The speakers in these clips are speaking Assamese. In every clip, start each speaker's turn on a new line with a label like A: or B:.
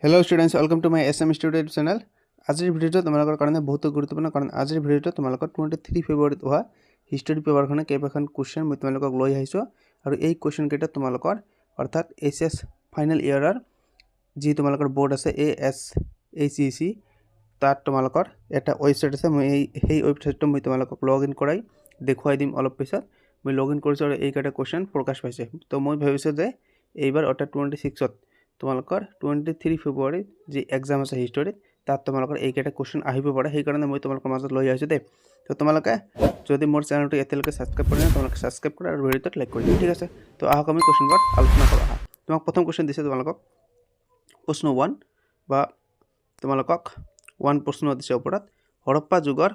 A: Hello students, welcome to my SM Student channel. আজিৰ ভিডিঅ'টো তোমালোকৰ কাৰণে বহুত গুৰুত্বপূৰ্ণ কাৰণ আজিৰ ভিডিঅ'টো তোমালোকৰ 23 ফেব্ৰুৱাৰীত হোৱা হিষ্টৰী পেপাৰখনে কেইবাখন কোৱেশ্চন মই তোমালোকক লৈ আহিছো আৰু এই কোৱেশ্চন কেইটা তোমালোকৰ অৰ্থাৎ এছএছ ফাইনেল ইয়াৰৰ যি তোমালোকৰ বোৰ্ড আছে ASHEC তাত তোমালোকৰ এটা ৱেবছাইট আছে মই এই ৱেবছাইটটো মই তোমালোকক লগইন কৰাই দেখুৱাই দিম অলপ পিছত মই লগইন কৰিছো আৰু এই কেইটা কোৱেশ্চন প্ৰকাশ পাইছে তো মই ভাবিছো যে এইবাৰ অৰ্থাৎ 26ত তোমালোকৰ 23 ফেব্ৰুৱাৰী যি এক্সাম আছে হিষ্টৰীত তাত তোমালোকৰ এই কেইটা কোৱেশ্চন আহিব পাৰে সেই কাৰণে মই তোমালোকৰ মাজত লৈ আহিছো দে তো তোমালোকে যদি মোৰ চেনেলটো এতিয়ালৈকে সাবস্ক্ৰাইব কৰা নাই তোমালোকে সাবস্ক্ৰাইব কৰা আৰু ভিডিঅ'টো লাইক কৰি দিবা ঠিক আছে তো আহক আমি কোৱেশ্চনবোৰ আলোচনা কৰো তোমাক প্ৰথম কোৱেশ্চন দিছে তোমালোকক প্ৰশ্ন 1 বা তোমালোকক 1 প্ৰশ্ন দিছে ওপৰত হৰপ্পা যুগৰ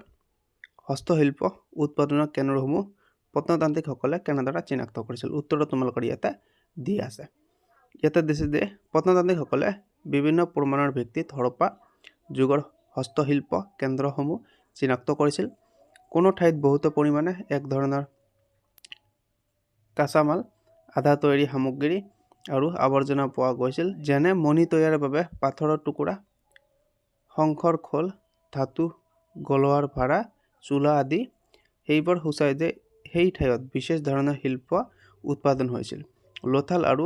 A: হস্তশিল্প উৎপাদনৰ কেন্দ্ৰসমূহ প্ৰত্নতান্ত্ৰিকসকলে কেনেদৰে চিনাক্ত কৰিছিল উত্তৰটো তোমালোকৰ ইয়াতে দি আছে ইয়াতে দিছে যে প্ৰত্নতান্ত্ৰিকসকলে বিভিন্ন প্ৰমাণৰ ভিত্তিত হৰপ্পা যুগৰ হস্তশিল্প কেন্দ্ৰসমূহ চিনাক্ত কৰিছিল কোনো ঠাইত বহুত পৰিমাণে এক ধৰণৰ কাঁচামাল আধা তৈয়াৰী সামগ্ৰী আৰু আৱৰ্জনা পোৱা গৈছিল যেনে মণি তৈয়াৰৰ বাবে পাথৰৰ টুকুৰা শংখৰ খোল ধাতু গলোৱাৰ ভাড়া চুলা আদি সেইবোৰ সূচায় যে সেই ঠাইত বিশেষ ধৰণৰ শিল্প উৎপাদন হৈছিল লোথাল আৰু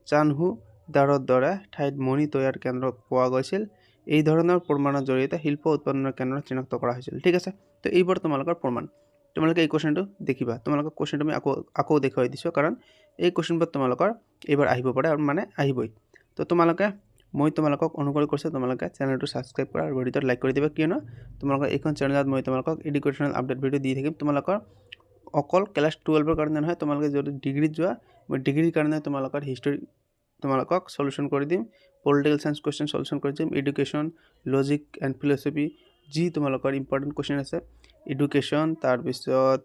A: চানহু দাৰৰ দৰে ঠাইত মণি তৈয়াৰ কেন্দ্ৰ পোৱা গৈছিল এই ধৰণৰ প্ৰমাণৰ জৰিয়তে শিল্প উৎপাদনৰ কেন্দ্ৰ চিনাক্ত কৰা হৈছিল ঠিক আছে তো এইবোৰ তোমালোকৰ প্ৰমাণ তোমালোকে এই কোৱেশ্চনটো দেখিবা তোমালোকক কোৱেশ্চনটো আমি আকৌ দেখুৱাই দিছো কাৰণ এই কোৱেশ্চনবোৰ তোমালোকৰ এইবাৰ আহিব পাৰে আৰু মানে আহিবই তো তোমালোকে মই তোমালোকক অনুৰোধ কৰিছো তোমালোকে চেনেলটো সাবস্ক্ৰাইব কৰা আৰু ভিডিঅ'টো লাইক কৰি দিবা কিয়নো তোমালোকৰ এইখন চেনেলত মই তোমালোকক এডুকেশ্যনেল আপডেট ভিডিঅ' দি থাকিম তোমালোকৰ অকল ক্লাস 12 ৰ কাৰণে নহয় তোমালোকে যদি ডিগ্ৰী যোৱা মই ডিগ্ৰীৰ কাৰণে তোমালোকৰ হিষ্টৰী তোমালোকক সলিউশন কৰি দিম পলিটিক্যাল সায়েন্স কোৱেশ্চন সলিউশন কৰি দিম এডুকেশ্যন লজিক এণ্ড ফিলসফি যি তোমালোকৰ ইম্পৰ্টেন্ট কোৱেশ্চন আছে এডুকেশ্যন তাৰ পিছত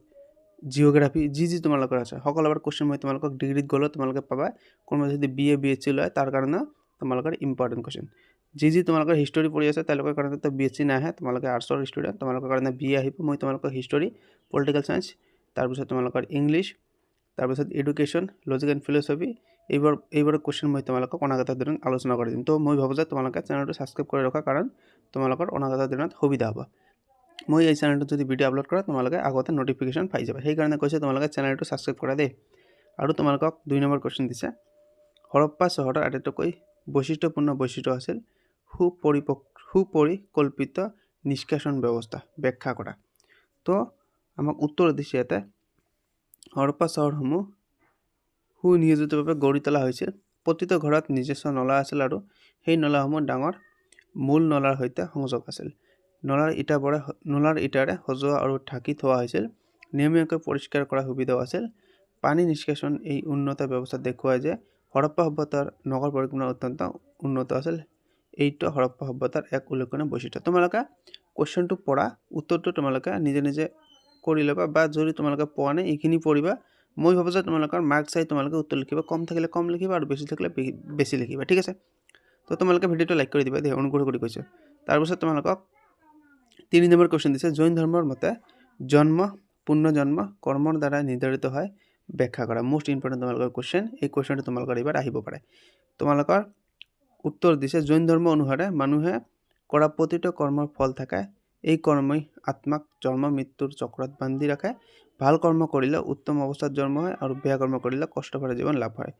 A: জিওগ্ৰাফি যি তোমালোকৰ আছে সকলোবোৰ কোৱেশ্চন মই তোমালোকক ডিগ্ৰীত গলো তোমালোকে পাবা কোনোবা যদি বিএ বিএসসি লয় তাৰ কাৰণে তোমালোকৰ ইম্পৰ্টেন্ট কোৱেশ্চন যি তোমালোকৰ হিষ্টৰী পঢ়ি আছে তেওঁলোকৰ কাৰণে তো বিএসসি নাহে তোমালোকে আৰ্টছৰ ষ্টুডেন্ট তোমালোকৰ কাৰণে বিএ আহিব মই তোমালোকক হিষ্টৰী পলিটিক্যাল সায়েন্স তাৰ পিছত তোমালোকৰ ইংলিশ তাৰ পিছত এডুকেশ্যন লজিক এণ্ড ফিলসফি এইবোৰ কোৱেশ্চন মই তোমালোকক অনাগত দিনত আলোচনা কৰি দিম তো মই ভাবো যে তোমালোকে চেনেলটো সাবস্ক্ৰাইব কৰি ৰাখা কাৰণ তোমালোকৰ অনাগত দিনত সুবিধা হ'ব মই এই চেনেলটো যদি ভিডিঅ' আপলোড কৰা তোমালোকে আগতে নোটিফিকেশন পাই যাবা সেই কাৰণে কৈছে তোমালোকে চেনেলটো সাবস্ক্ৰাইব কৰা দেই আৰু তোমালোকক 2 নম্বৰ কোৱেশ্চন দিছে হৰপ্পা চহৰৰ আটাইতকৈ বৈশিষ্ট্যপূৰ্ণ বৈশিষ্ট্য আছিল সুপৰিকল্পিত নিষ্কাশন ব্যৱস্থা ব্যাখ্যা কৰা তো আমাক উত্তৰ দিছে ইয়াতে হৰপ্পা চহৰসমূহ সুনিয়োজিতভাৱে গঢ়ি তোলা হৈছিল প্ৰতিটো ঘৰত নিজস্ব নলা আছিল আৰু সেই নলাসমূহ ডাঙৰ মূল নলাৰ সৈতে সংযোগ আছিল নলাৰ ইটাৰে সজোৱা আৰু ঢাকি থোৱা হৈছিল নিয়মীয়াকৈ পৰিষ্কাৰ কৰা সুবিধা আছিল পানী নিষ্কাশন এই উন্নত ব্যৱস্থা দেখুৱায় যে হৰপ্পা সভ্যতাৰ নগৰ পৰিকল্পনা অত্যন্ত উন্নত আছিল এইটো হৰপ্পা সভ্যতাৰ এক উল্লেখনীয় বৈশিষ্ট্য তোমালোকে কোৱেশ্চনটো পঢ়া উত্তৰটো তোমালোকে নিজে কৰি লবা বা যদি তোমালোকে পোৱা নাই এইখিনি পঢ়িবা মই ভাবো যে তোমালোকৰ মাৰ্ক চাই তোমালোকে উত্তৰ লিখিবা কম থাকিলে কম লিখিবা আৰু বেছি থাকিলে বেছি লিখিবা ঠিক আছে তো তোমালোকে ভিডিঅ'টো লাইক কৰি দিবা দেই অনুগ্ৰহ কৰি কৈছো তাৰ পিছত তোমালোকক 3 নম্বৰ কোৱেশ্চন দিছে জৈন ধৰ্মৰ মতে জন্ম পুনৰ্জন্ম কৰ্মৰ দ্বাৰা নিৰ্ধাৰিত হয় ব্যাখ্যা কৰা মোস্ট ইম্পৰ্টেন্ট তোমালোকৰ কোৱেশ্চন এই কোৱেশ্চনটো তোমালোকৰ এবাৰ আহিব পাৰে তোমালোকৰ উত্তৰ দিছে জৈন ধৰ্ম অনুসাৰে মানুহে কৰা প্ৰতিটো কৰ্মৰ ফল থাকে এই কৰ্মই আত্মাক জন্ম মৃত্যুৰ চক্ৰত বান্ধি ৰাখে ভাল কৰ্ম কৰিলে উত্তম অৱস্থাত জন্ম হয় আৰু বেয়া কৰ্ম কৰিলে কষ্টকৰ জীৱন লাভ হয়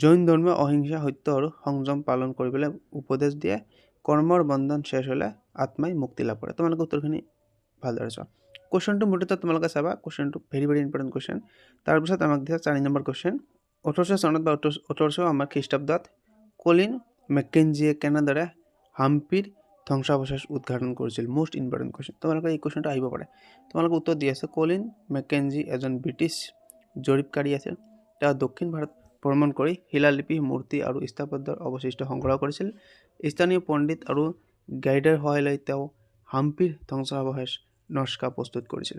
A: জৈন ধৰ্ম অহিংসা সত্য আৰু সংযম পালন কৰিবলৈ উপদেশ দিয়ে কৰ্মৰ বন্ধন শেষ হলে আত্মাই মুক্তি লাভ কৰে তোমালোকে উত্তৰখিনি ভালদৰে চোৱা কোৱেশ্চনটো মুঠতে তোমালোকে চাবা কোৱেশ্চনটো ভেৰি ইম্পৰ্টেন্ট কোৱেশ্চন তাৰ পিছত আমাক দিয়া 4 নম্বৰ কোৱেশ্চন 1800 চনত বা 1800 আমাৰ খ্ৰীষ্টাব্দত কলিন মেকেঞ্জিয়ে কেনেদৰে হাম্পিৰ ধ্বংসাৱশেষ উদ্ঘাটন কৰিছিল মোস্ট ইম্পৰ্টেন্ট কোৱেশ্চন তোমালোকে এই কোৱেশ্চনটো আহিব পাৰে তোমালোকে উত্তৰ দি আছে কলিন মেকেঞ্জি এজন ব্ৰিটিছ জৰীপকাৰী আছিল তেওঁ দক্ষিণ ভাৰত ভ্ৰমণ কৰি শিলালিপি মূৰ্তি আৰু স্থাপত্যৰ অৱশিষ্ট সংগ্ৰহ কৰিছিল স্থানীয় পণ্ডিত আৰু গাইডৰ সহায় লৈ তেওঁ হাম্পিৰ ধ্বংসাৱশেষ নস্কা প্ৰস্তুত কৰিছিল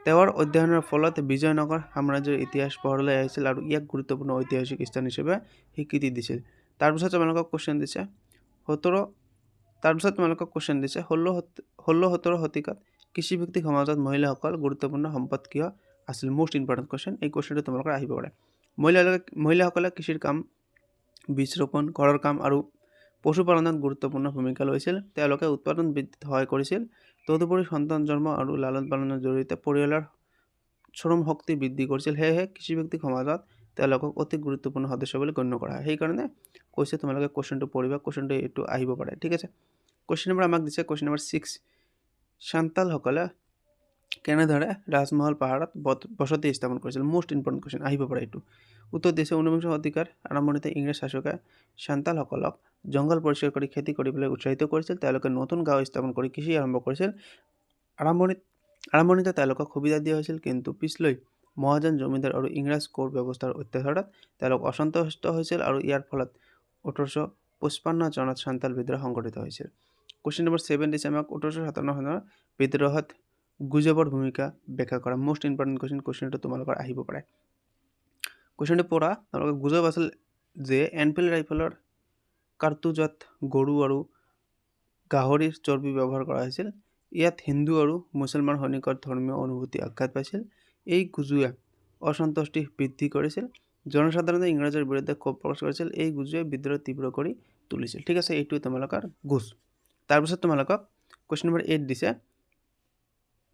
A: তেওঁৰ অধ্যয়নৰ ফলত বিজয়নগৰ সাম্ৰাজ্যৰ ইতিহাস পোহৰলৈ আহিছিল আৰু ইয়াক গুৰুত্বপূৰ্ণ ঐতিহাসিক স্থান হিচাপে স্বীকৃতি দিছিল তাৰ পিছত তোমালোকক কোৱেশ্চন দিছে 16-17 শতিকাত কৃষিভিত্তিক সমাজত মহিলাসকল গুৰুত্বপূৰ্ণ সম্পদ কিয় আছিল মোস্ট ইম্পৰ্টেন্ট কোৱেশ্চন এই কোৱেশ্চনটো তোমালোকৰ আহিব পাৰে মহিলাসকলে কৃষিৰ কাম বীজ ৰোপণ ঘৰৰ কাম আৰু পশুপালনত গুৰুত্বপূৰ্ণ ভূমিকা লৈছিল। তেওঁলোকে উৎপাদন বৃদ্ধিত সহায় কৰিছিল। তদুপৰি সন্তান জন্ম আৰু লালন পালনৰ জৰিয়তে পৰিয়ালৰ শ্ৰম শক্তি বৃদ্ধি কৰিছিল। সেয়েহে কৃষিভিত্তিক সমাজত তেওঁলোকক অতি গুৰুত্বপূৰ্ণ সদস্য বুলি গণ্য কৰা হয়। সেইকাৰণে কৈছে তোমালোকে কুৱেশ্যনটো পঢ়িবা, কুৱেশ্যনটো এইটো আহিব পাৰে। ঠিক আছে, কুৱেশ্যন নম্বৰ আমাক দিছে কুৱেশ্যন নম্বৰ 6। সান্তালসকলে কেনেদৰে ৰাজমহল পাহাৰত বসতি স্থাপন কৰিছিল? মোষ্ট ইম্পৰ্টেণ্ট কুৱেশ্যন আহিব পাৰে এইটো। উত্তৰ দিছে 19বিংশ শতিকাৰ আৰম্ভণিতে ইংৰাজ শাসকে সান্তালসকলক জংঘল পৰিষ্কাৰ কৰি খেতি কৰিবলৈ উৎসাহিত কৰিছিল। তেওঁলোকে নতুন গাঁও স্থাপন কৰি কৃষি আৰম্ভ কৰিছিল। আৰম্ভণিতে তেওঁলোকক সুবিধা দিয়া হৈছিল, কিন্তু পিছলৈ মহাজন জমিদাৰ আৰু ইংৰাজ কোৰ ব্যৱস্থাৰ অত্যাচাৰত তেওঁলোক অসন্তুষ্ট হৈছিল আৰু ইয়াৰ ফলত 1855 চনত সান্তাল বিদ্ৰোহ সংঘটিত হৈছিল। কুৱেশ্যন নম্বৰ 7 দিছে আমাক 1857 চনৰ বিদ্ৰোহত গুজবৰ ভূমিকা ব্যাখ্যা কৰা। মোষ্ট ইম্পৰ্টেণ্ট কুৱেশ্যন, কুৱেশ্যনটো তোমালোকৰ আহিব পাৰে। কুৱেশ্যনটো পঢ়া। তোমালোকৰ গুজব আছিল যে এনফিল্ড ৰাইফলৰ কাৰ্তুজত গৰু আৰু গাহৰিৰ চৰ্বি ব্যৱহাৰ কৰা হৈছিল। ইয়াত হিন্দু আৰু মুছলমান সৈনিকৰ ধৰ্মীয় অনুভূতি আঘাত পাইছিল। এই গুজুৱে অসন্তুষ্টি বৃদ্ধি কৰিছিল। জনসাধাৰণে ইংৰাজৰ বিৰুদ্ধে ক্ষোভ প্ৰকাশ কৰিছিল। এই গুজুৱে বিদ্ৰোহ তীব্ৰ কৰি তুলিছিল। ঠিক আছে, এইটোৱে তোমালোকৰ গুজ। তাৰপিছত তোমালোকক কুৱেশ্যন নম্বৰ 8 দিছে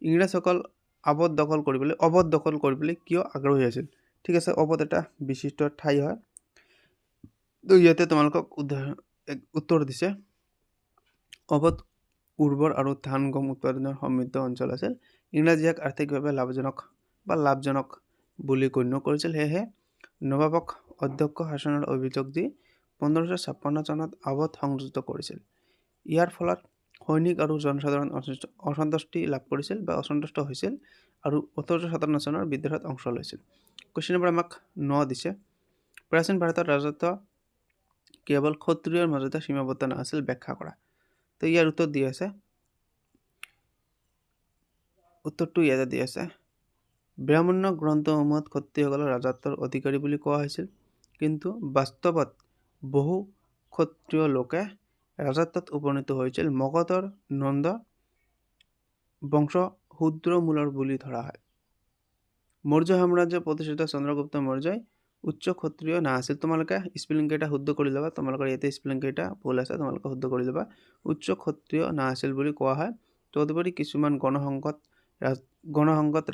A: ইংৰাজসকল অৱধ দখল কৰিবলৈ কিয় আগ্ৰহী আছিল? ঠিক আছে, অৱধ এটা বিশিষ্ট ঠাই হয়। তো ইয়াতে তোমালোকক উত্তৰ দিছে অৱধ উৰ্বৰ আৰু ধান গম উৎপাদনৰ সমৃদ্ধ অঞ্চল আছিল। ইংৰাজী ইয়াক আৰ্থিকভাৱে লাভজনক বুলি গণ্য কৰিছিল। সেয়েহে নবাবক অধ্যক্ষ শাসনৰ অভিযোগ দি 1556 চনত অৱধ সংযুক্ত কৰিছিল। ইয়াৰ ফলত সৈনিক আৰু জনসাধাৰণ অসন্তুষ্ট হৈছিল আৰু 1857 চনৰ বিদ্ৰোহত অংশ লৈছিল। কুৱেশ্যন নম্বৰ আমাক 9 দিছে প্ৰাচীন ভাৰতৰ ৰাজত্ব কেৱল ক্ষত্ৰিয়ৰ মাজতে সীমাবদ্ধ নাছিল, ব্যাখ্যা কৰা। তো ইয়াৰ উত্তৰ দি আছে, উত্তৰটো ইয়াতে দি আছে ব্ৰাহ্মণ্য গ্ৰন্থসমূহত ক্ষত্ৰিয়সকলৰ ৰাজত্বৰ অধিকাৰী বুলি কোৱা হৈছিল, কিন্তু বাস্তৱত বহু ক্ষত্ৰিয় লোকে ৰাজত্বত উপনীত হৈছিল। মগধৰ নন্দ বংশ শূদ্ৰমূলৰ বুলি ধৰা হয়। মৌৰ্য সাম্ৰাজ্য প্ৰতিষ্ঠিত চন্দ্ৰগুপ্ত মৌৰ্যই উচ্চ ক্ষত্ৰিয় নাছিল। তোমালোকে স্পেলিং কেইটা শুদ্ধ কৰি ল'বা। তোমালোকৰ ইয়াতে স্পেলিং কেইটা ভুল আছে, তোমালোকে শুদ্ধ কৰি ল'বা। উচ্চ ক্ষত্ৰিয় নাছিল বুলি কোৱা হয়। তদুপৰি কিছুমান গণসংঘত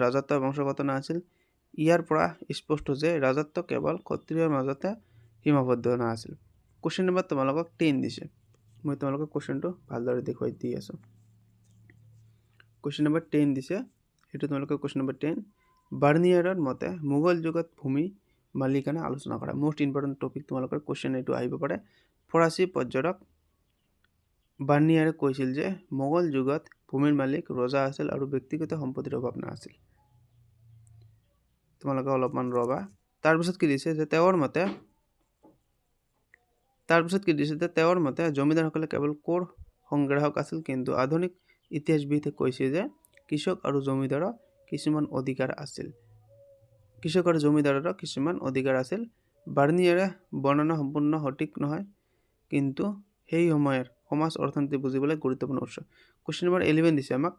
A: ৰাজত্ব বংশগত নাছিল। ইয়াৰ পৰা স্পষ্ট যে ৰাজত্ব কেৱল ক্ষত্ৰিয়ৰ মাজতে সীমাবদ্ধ নাছিল। কুৱেশ্যন নম্বৰ তোমালোকক 10 দিছে। মই তোমালোকক কুৱেশ্যনটো ভালদৰে দেখুৱাই দি আছোঁ। কুৱেশ্যন নম্বৰ 10 দিছে, সেইটো তোমালোকৰ কুৱেশ্যন নম্বৰ 10। বাৰ্নিয়াৰৰ মতে মোগল যুগত ভূমি মালিকানা আলোচনা কৰা। মোষ্ট ইম্পৰ্টেণ্ট টপিক তোমালোকৰ কুৱেশ্যন এইটো আহিব পাৰে। ফৰাচী পৰ্যটক বাৰ্নিয়াৰে কৈছিল যে মোগল যুগত ভূমিৰ মালিক ৰজা আছিল আৰু ব্যক্তিগত সম্পত্তিৰ অভাৱ নাছিল। তোমালোকে অলপমান ৰবা। তাৰপিছত কি দিছে যে তেওঁৰ মতে জমিদাৰসকলে কেৱল কৰ সংগ্ৰাহক আছিল, কিন্তু আধুনিক ইতিহাসবিদে কৈছে যে কৃষক আৰু জমিদাৰৰ কিছুমান অধিকাৰ আছিল। বাৰ্নিয়াৰে বৰ্ণনা সম্পূৰ্ণ সঠিক নহয়, কিন্তু সেই সময়ৰ সমাজ অৰ্থনীতি বুজিবলৈ গুৰুত্বপূৰ্ণ উৎস। কুৱেশ্যন নম্বৰ 11 দিছে আমাক।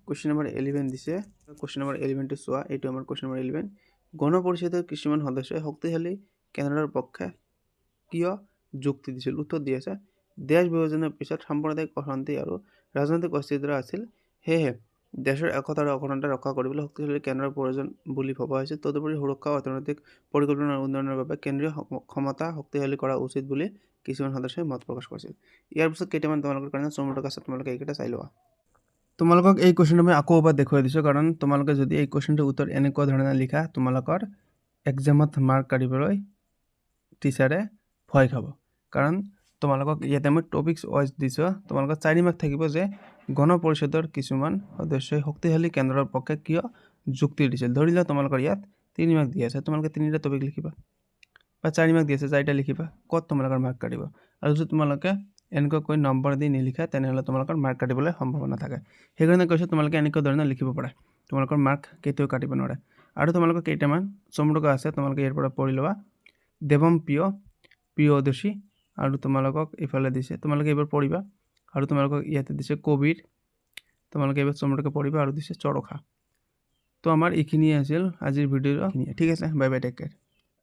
A: কুৱেশ্যন নম্বৰ 11 দিছে। কুৱেশ্যন নম্বৰ 11টো চোৱা, এইটো আমাৰ কুৱেশ্যন নম্বৰ 11। গণ পৰিষদৰ কিছুমান সদস্যই শক্তিশালী কেন্দ্ৰৰ পক্ষে কিয় যুক্তি দিছিল? উত্তৰ দি আছে দেশ বিভাজনৰ পিছত সাম্প্ৰদায়িক অশান্তি আৰু ৰাজনৈতিক অস্থিৰতা আছিল। সেয়েহে দেশৰ একতা আৰু অখণ্ডতা ৰক্ষা কৰিবলৈ শক্তিশালী কেন্দ্ৰৰ প্ৰয়োজন বুলি ভবা হৈছিল। তদুপৰি সুৰক্ষা আৰু অৰ্থনৈতিক পৰিকল্পনা আৰু উন্নয়নৰ বাবে কেন্দ্ৰীয় ক্ষমতা শক্তিশালী কৰা উচিত বুলি কিছুমান সদস্যই মত প্ৰকাশ কৰিছিল। ইয়াৰ পিছত কেইটামান তোমালোকৰ কাৰণে চমুকৈ আছে, তোমালোকে এইকেইটা চাই লোৱা। তোমালোকক এই কুৱেশ্যনটো মই আকৌ এবাৰ দেখুৱাই দিছোঁ, কাৰণ তোমালোকে যদি এই কুৱেশ্যনটোৰ উত্তৰ এনেকুৱা ধৰণে লিখা, তোমালোকৰ এক্সামত মাৰ্ক কাটিবলৈ টিচাৰে ভয় খাব। কাৰণ তোমালোকক ইয়াতে মই টপিক্স ৱাইজ দিছোঁ। তোমালোকৰ 4 মাৰ্ক থাকিব যে গণ পৰিষদৰ কিছুমান সদস্যই শক্তিশালী কেন্দ্ৰৰ পক্ষে কিয় যুক্তি দিছিল। ধৰি লোৱা তোমালোকৰ ইয়াত 3 মাৰ্ক দি আছে, তোমালোকে 3টা টপিক লিখিবা, বা 4 মাৰ্ক দি আছে 4টা লিখিবা, ক'ত তোমালোকৰ মাৰ্ক কাটিব। আৰু যদি তোমালোকে এনেকুৱাকৈ নম্বৰ দি নিলিখা, তেনেহ'লে তোমালোকৰ মাৰ্ক কাটিবলৈ সম্ভাৱনা থাকে। সেইকাৰণে কৈছোঁ তোমালোকে এনেকুৱা ধৰণে লিখিব পাৰা, তোমালোকৰ মাৰ্ক কেতিয়াও কাটিব নোৱাৰে। আৰু তোমালোকৰ কেইটামান চমুকৈ আছে, তোমালোকে ইয়াৰ পৰা পঢ়ি ল'বা। দেৱম প্ৰিয়দৰ্শী, আৰু তোমালোকক এইফালে দিছে, তোমালোকে এইবাৰ পঢ়িবা। আৰু তোমালোকক ইয়াতে দিছে কবিৰ, তোমালোকে এইবাৰ চমুকৈ পঢ়িবা। আৰু দিছে চৰখা। তো আমাৰ এইখিনিয়ে আছিল আজিৰ ভিডিঅ'ৰ। ঠিক আছে, বাই বাই, টেক কেয়াৰ।